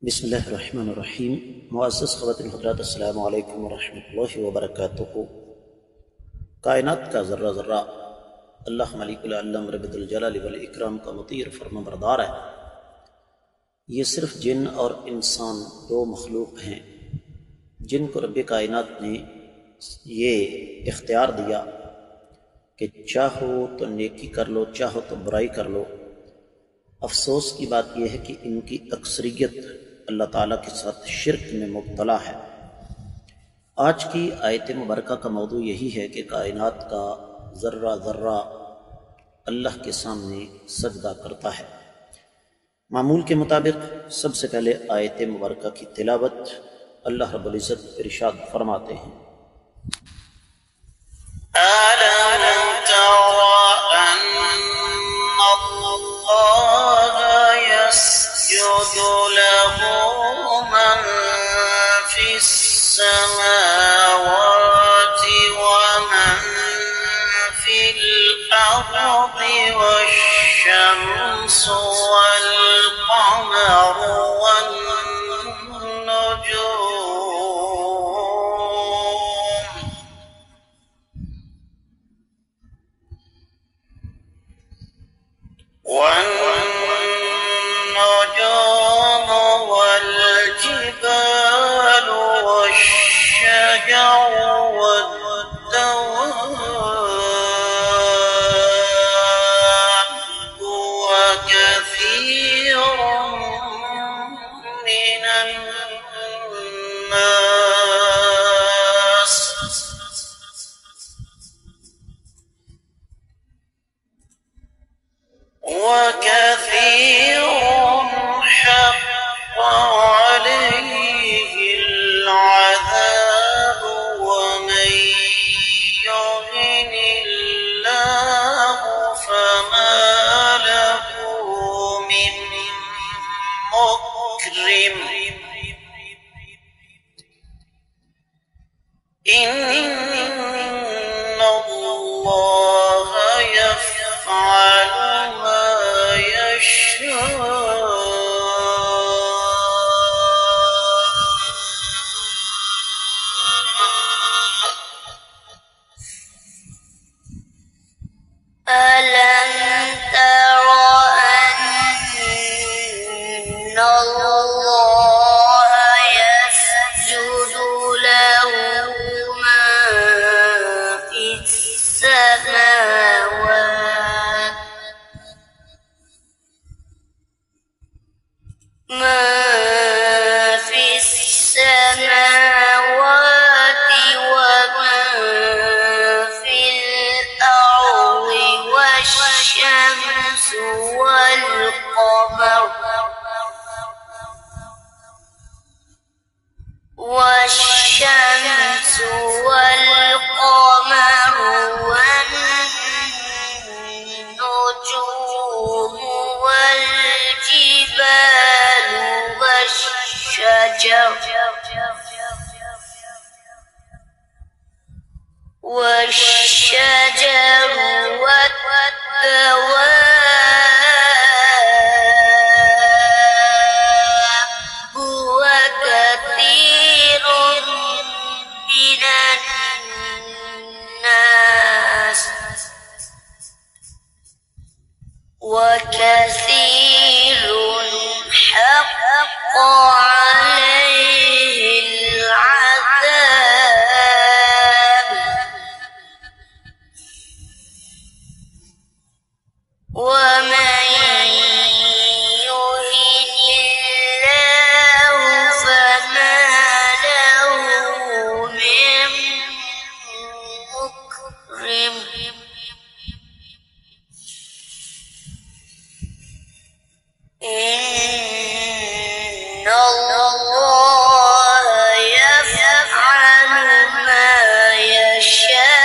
بسم اللہ الرحمن الرحیم۔ معزز خواتین حضرات، السلام علیکم ورحمۃ اللہ وبرکاتہ۔ کائنات کا ذرہ ذرہ اللہ ملک العالم رب الجلال والاکرام کا مطیع اور فرما بردار ہے۔ یہ صرف جن اور انسان دو مخلوق ہیں جن کو رب کائنات نے یہ اختیار دیا کہ چاہو تو نیکی کر لو، چاہو تو برائی کر لو۔ افسوس کی بات یہ ہے کہ ان کی اکثریت اللہ تعالیٰ کے ساتھ شرک میں مبتلا ہے۔ آج کی آیت مبارکہ کا موضوع یہی ہے کہ کائنات کا ذرہ ذرہ اللہ کے سامنے سجدہ کرتا ہے۔ معمول کے مطابق سب سے پہلے آیت مبارکہ کی تلاوت اللہ رب العزت ارشاد فرماتے ہیں: أَلَمْ تَرَ أَنَّ اللَّهَ يَسْجُدُ لَهُ مَن فِي السَّمَاوَاتِ وَمَن فِي الْأَرْضِ وَالشَّمْسُ وَالْقَمَرُ والنجوم والجبال والشجر والدواب وكثير من الناس وكثير حق عليه العذاب ومن يهن الله فما له من مكرم إن الله يفعل ما يشاء ألم تر أن الله يسجد له ما في السماوات وما في الأرض والشمس والقمر والنجوم والجبال والشجر والدواب وكثير من الناس وكثير حق عليه العذاب ومن يهن الله فما له من مكرم إن الله يفعل ما يشاء۔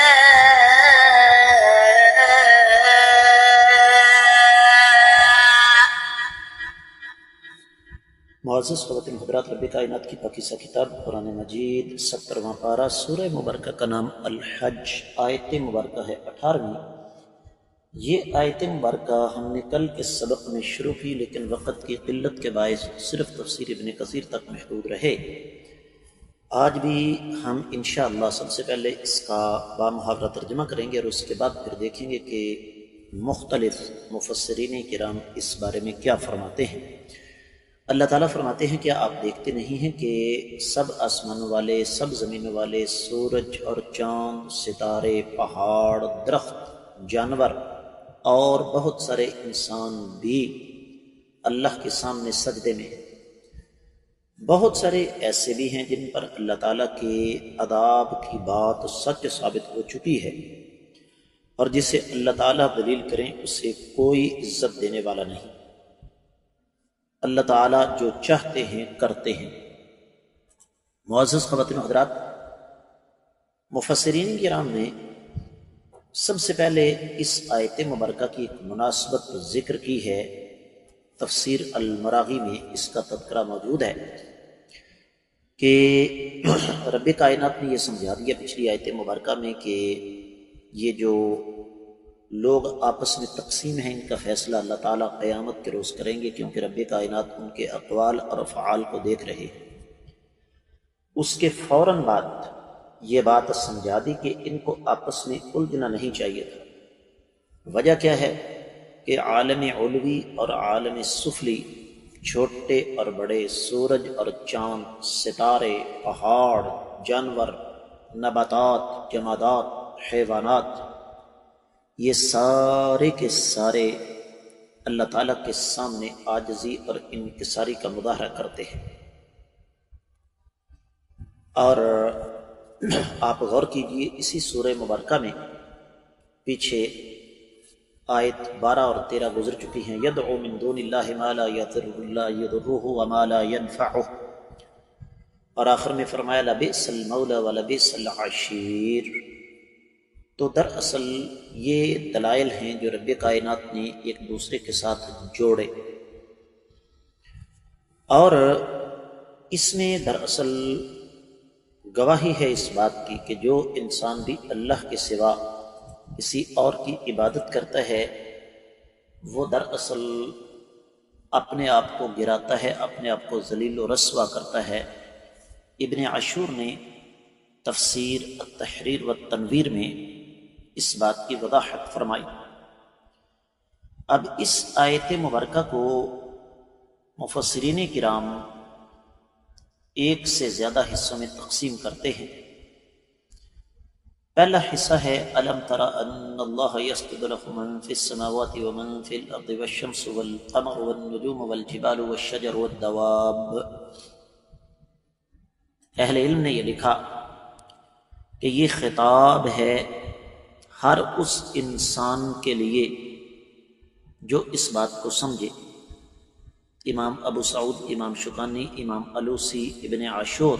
معزز خواتین حضرات، رب کائنات کی پاکیزہ کتاب قرآن مجید 70واں پارہ سورہ مبارکہ کا نام الحج، آیت مبارکہ ہے 18ویں۔ یہ آیت مبارکہ ہم نے کل کے سبق میں شروع کی، لیکن وقت کی قلت کے باعث صرف تفسیر ابن کثیر تک محدود رہے۔ آج بھی ہم انشاءاللہ سب سے پہلے اس کا بامحاورہ ترجمہ کریں گے اور اس کے بعد پھر دیکھیں گے کہ مختلف مفسرین کرام اس بارے میں کیا فرماتے ہیں۔ اللہ تعالیٰ فرماتے ہیں کیا آپ دیکھتے نہیں ہیں کہ سب آسمان والے، سب زمین والے، سورج اور چاند، ستارے، پہاڑ، درخت، جانور اور بہت سارے انسان بھی اللہ کے سامنے سجدے میں ہیں۔ بہت سارے ایسے بھی ہیں جن پر اللہ تعالیٰ کے عذاب کی بات سچ ثابت ہو چکی ہے، اور جسے اللہ تعالیٰ دلیل کریں اسے کوئی عزت دینے والا نہیں۔ اللہ تعالیٰ جو چاہتے ہیں کرتے ہیں۔ معزز خواتین و حضرات، مفسرین کرام نے سب سے پہلے اس آیت مبارکہ کی ایک مناسبت ذکر کی ہے۔ تفسیر المراغی میں اس کا تذکرہ موجود ہے کہ رب کائنات نے یہ سمجھا دیا پچھلی آیت مبارکہ میں کہ یہ جو لوگ آپس میں تقسیم ہیں، ان کا فیصلہ اللہ تعالیٰ قیامت کے روز کریں گے، کیونکہ رب کائنات ان کے اقوال اور افعال کو دیکھ رہے ہیں۔ اس کے فوراً بعد یہ بات سمجھا دی کہ ان کو آپس میں الجھنا نہیں چاہیے تھا۔ وجہ کیا ہے کہ عالم علوی اور عالم سفلی، چھوٹے اور بڑے، سورج اور چاند، ستارے، پہاڑ، جانور، نباتات، جمادات، حیوانات، یہ سارے کے سارے اللہ تعالیٰ کے سامنے عاجزی اور انکساری کا مظاہرہ کرتے ہیں۔ اور آپ غور کیجئے، اسی سورہ مبارکہ میں پیچھے آیت 12 اور 13 گزر چکی ہیں۔ یدعو من دون اللہ ما لا یضرہ وما لا ینفعہ، اور آخر میں فرمایا لبئس المولا ولبئس العشیر۔ تو دراصل یہ دلائل ہیں جو رب کائنات نے ایک دوسرے کے ساتھ جوڑے، اور اس میں دراصل گواہی ہے اس بات کی کہ جو انسان بھی اللہ کے سوا کسی اور کی عبادت کرتا ہے وہ دراصل اپنے آپ کو گراتا ہے، اپنے آپ کو ذلیل و رسوا کرتا ہے۔ ابن عاشور نے تفسیر التحریر والتنویر میں اس بات کی وضاحت فرمائی۔ اب اس آیت مبارکہ کو مفسرین کرام ایک سے زیادہ حصوں میں تقسیم کرتے ہیں۔ پہلا حصہ ہے الم تر ان اللہ یسجد لہ من فی السماوات ومن فی الارض والشمس والقمر والنجوم والجبال والشجر والدواب۔ اہل علم نے یہ لکھا کہ یہ خطاب ہے ہر اس انسان کے لیے جو اس بات کو سمجھے۔ امام ابو سعود، امام شوکانی، امام الوسی، ابن عاشور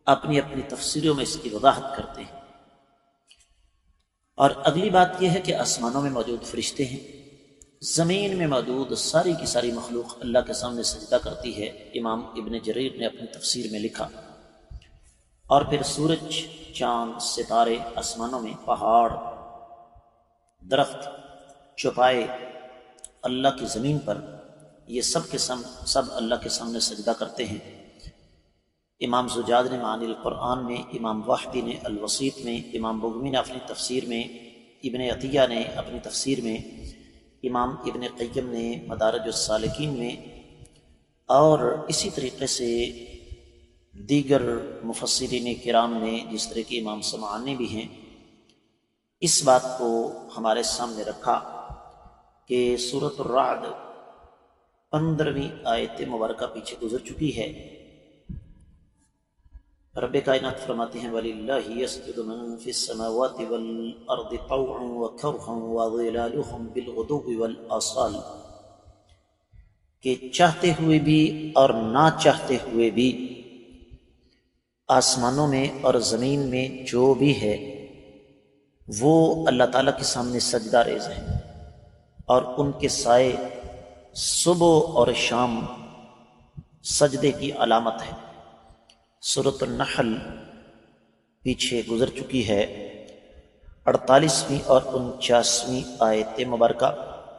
اپنی اپنی تفسیروں میں اس کی وضاحت کرتے ہیں۔ اور اگلی بات یہ ہے کہ آسمانوں میں موجود فرشتے ہیں، زمین میں موجود ساری کی ساری مخلوق اللہ کے سامنے سجدہ کرتی ہے۔ امام ابن جریر نے اپنی تفسیر میں لکھا۔ اور پھر سورج، چاند، ستارے، آسمانوں میں پہاڑ، درخت، چوپائے، اللہ کی زمین پر، یہ سب کے سب اللہ کے سامنے سجدہ کرتے ہیں۔ امام زجاج نے معانی القرآن میں، امام واحدی نے الوسیط میں، امام بغوی نے اپنی تفسیر میں، ابن عطیہ نے اپنی تفسیر میں، امام ابن قیم نے مدارج السالکین میں، اور اسی طریقے سے دیگر مفسرین کرام نے، جس طرح کہ امام سمعانی بھی ہیں، اس بات کو ہمارے سامنے رکھا کہ سورۃ الرعد 15ویں آیت مبارکہ پیچھے گزر چکی ہے۔ رب کائنات فرماتے ہیں وَلِلَّهِ يَسْجُدُ مَن فِي السَّمَاوَاتِ وَالْأَرْضِ طَوْعًا وَكَرْهًا وَظِلَالُهُمْ بِالْغُدُوِّ وَالْآصَالِ، کہ چاہتے ہوئے بھی اور نہ چاہتے ہوئے بھی آسمانوں میں اور زمین میں جو بھی ہے وہ اللہ تعالیٰ کے سامنے سجدہ ریز ہیں، اور ان کے سائے صبح اور شام سجدے کی علامت ہے۔ سورۃ النحل پیچھے گزر چکی ہے۔ 48ویں اور 49ویں آیت مبارکہ۔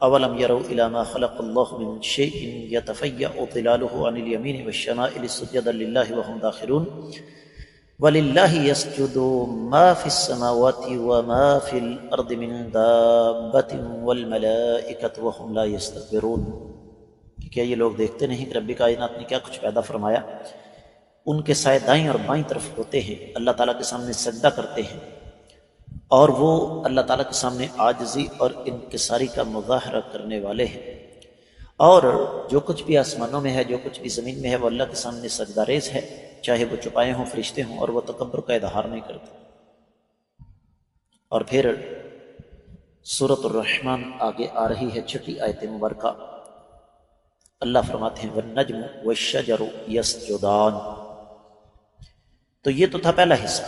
اولم یروا الی ما خلق اللہ من شیء یتفیأ ظلالہ عن الیمین والشمائل سجدا للہ وهم داخرون وَلِلَّهِ يَسْجُدُ مَا فِي السَّمَاوَاتِ وَمَا فِي الْأَرْضِ مِن دَابَّةٍ وَالْمَلَائِكَةُ وَهُمْ لَا يَسْتَكْبِرُونَ کہ کیا یہ لوگ دیکھتے نہیں کہ رب کائنات نے کیا کچھ پیدا فرمایا؟ ان کے سائے دائیں اور بائیں طرف ہوتے ہیں، اللہ تعالیٰ کے سامنے سجدہ کرتے ہیں، اور وہ اللہ تعالیٰ کے سامنے عاجزی اور انکساری کا مظاہرہ کرنے والے ہیں، اور جو کچھ بھی آسمانوں میں ہے، جو کچھ بھی زمین میں ہے، وہ اللہ کے سامنے سجدہ ریز ہے، چاہے وہ چھپائے ہوں، فرشتے ہوں، اور وہ تکبر کا اظہار نہیں کرتے۔ اور پھر سورۃ الرحمن آگے آ رہی ہے، 6 آیت مبارکہ۔ اللہ فرماتے ہیں وَالنَّجْمُ وَالشَّجَرُ يَسْجُدَانِ۔ تو یہ تو تھا پہلا حصہ۔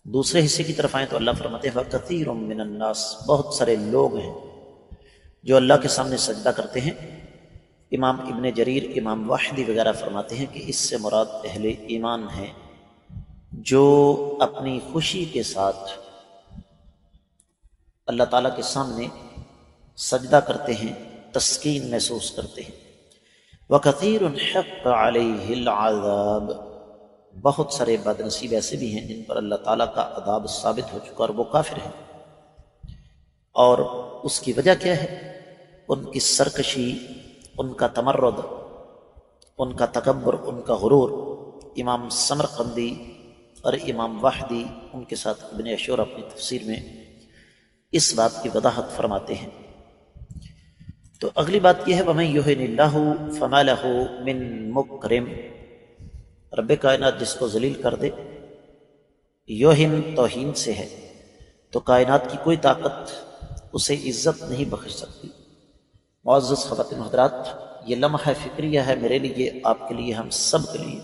دوسرے حصے کی طرف آئیں تو اللہ فرماتے ہیں وَكَثِيرٌ مِّنَ النَّاسِ، بہت سارے لوگ ہیں جو اللہ کے سامنے سجدہ کرتے ہیں۔ امام ابن جریر، امام واحدی وغیرہ فرماتے ہیں کہ اس سے مراد اہل ایمان ہیں جو اپنی خوشی کے ساتھ اللہ تعالیٰ کے سامنے سجدہ کرتے ہیں، تسکین محسوس کرتے ہیں۔ وَكَثِيرٌ حَقَّ عَلَيْهِ الْعَذَابُ، بہت سارے بد نصیب ایسے بھی ہیں جن پر اللہ تعالیٰ کا عذاب ثابت ہو چکا اور وہ کافر ہیں۔ اور اس کی وجہ کیا ہے؟ ان کی سرکشی، ان کا تمرد، ان کا تکبر، ان کا غرور۔ امام سمرقندی اور امام واحدی ان کے ساتھ ابن عاشور اپنی تفسیر میں اس بات کی وضاحت فرماتے ہیں۔ تو اگلی بات یہ ہے وَمَن يُهِنِ اللَّهُ فَمَا لَهُ مِن مُكْرِمٍ، رب کائنات جس کو ذلیل کر دے، یوہن توہین سے ہے، تو کائنات کی کوئی طاقت اسے عزت نہیں بخش سکتی۔ معزز خواتین حضرات، یہ لمحہ فکریہ ہے میرے لیے، آپ کے لیے، ہم سب کے لیے،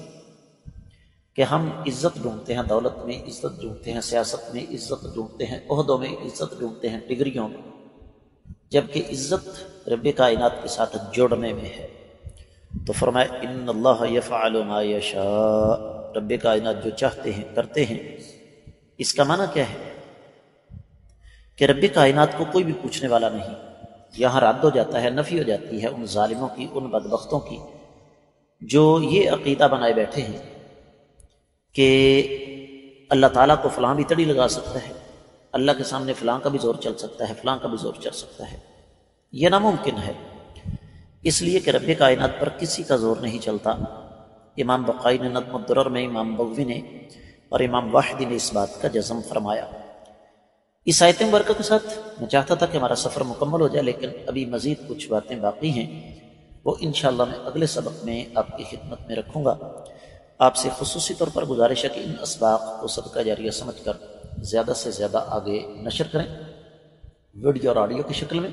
کہ ہم عزت ڈھونڈتے ہیں، دولت میں عزت ڈھونڈتے ہیں، سیاست میں عزت ڈھونڈتے ہیں، عہدوں میں عزت ڈھونڈتے ہیں، ڈگریوں میں، جبکہ عزت رب کائنات کے ساتھ جڑنے میں ہے۔ تو فرمایا ان اللہ یفعل ما یشاء، رب کائنات جو چاہتے ہیں کرتے ہیں۔ اس کا معنی کیا ہے؟ کہ رب کائنات کو کوئی بھی پوچھنے والا نہیں۔ یہاں رد ہو جاتا ہے، نفی ہو جاتی ہے ان ظالموں کی، ان بدبختوں کی جو یہ عقیدہ بنائے بیٹھے ہیں کہ اللہ تعالیٰ کو فلاں بھی تڑی لگا سکتا ہے، اللہ کے سامنے فلاں کا بھی زور چل سکتا ہے، فلاں کا بھی زور چل سکتا ہے۔ یہ ناممکن ہے، اس لیے کہ رب کائنات پر کسی کا زور نہیں چلتا۔ امام بقائی نے نظم الدرر میں، امام بغوی نے اور امام واحدی نے اس بات کا جزم فرمایا۔ اس آیت مبارکہ کے ساتھ میں چاہتا تھا کہ ہمارا سفر مکمل ہو جائے، لیکن ابھی مزید کچھ باتیں باقی ہیں، وہ انشاءاللہ میں اگلے سبق میں آپ کی خدمت میں رکھوں گا۔ آپ سے خصوصی طور پر گزارش ہے کہ ان اسباق کو صدقہ جاریہ سمجھ کر زیادہ سے زیادہ آگے نشر کریں، ویڈیو اور آڈیو کی شکل میں۔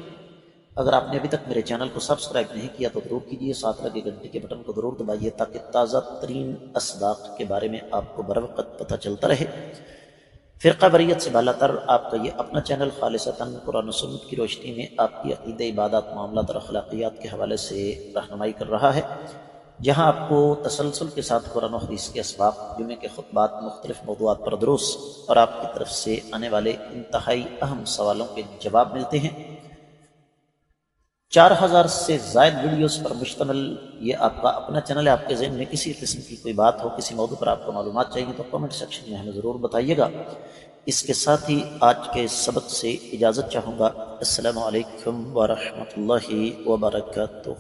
اگر آپ نے ابھی تک میرے چینل کو سبسکرائب نہیں کیا تو ضرور کیجیے، ساتھ لگے گھنٹی کے بٹن کو ضرور دبائیے تاکہ تازہ ترین اسباق کے بارے میں آپ کو بروقت پتہ چلتا رہے۔ فرقہ بریت سے بالا تر آپ کا یہ اپنا چینل خالصتاً قرآن و سنت کی روشنی میں آپ کی عقیدہ، عبادات، معاملات اور اخلاقیات کے حوالے سے رہنمائی کر رہا ہے، جہاں آپ کو تسلسل کے ساتھ قرآن و حدیث کے اسباق، جمعے کے خطبات، مختلف موضوعات پر دروس اور آپ کی طرف سے آنے والے انتہائی اہم سوالوں کے جواب ملتے ہیں۔ 4000 سے زائد ویڈیوز پر مشتمل یہ آپ کا اپنا چینل ہے۔ آپ کے ذہن میں کسی قسم کی کوئی بات ہو، کسی موضوع پر آپ کو معلومات چاہیے تو کمنٹ سیکشن میں ہمیں ضرور بتائیے گا۔ اس کے ساتھ ہی آج کے سبق سے اجازت چاہوں گا۔ السلام علیکم ورحمۃ اللہ وبرکاتہ۔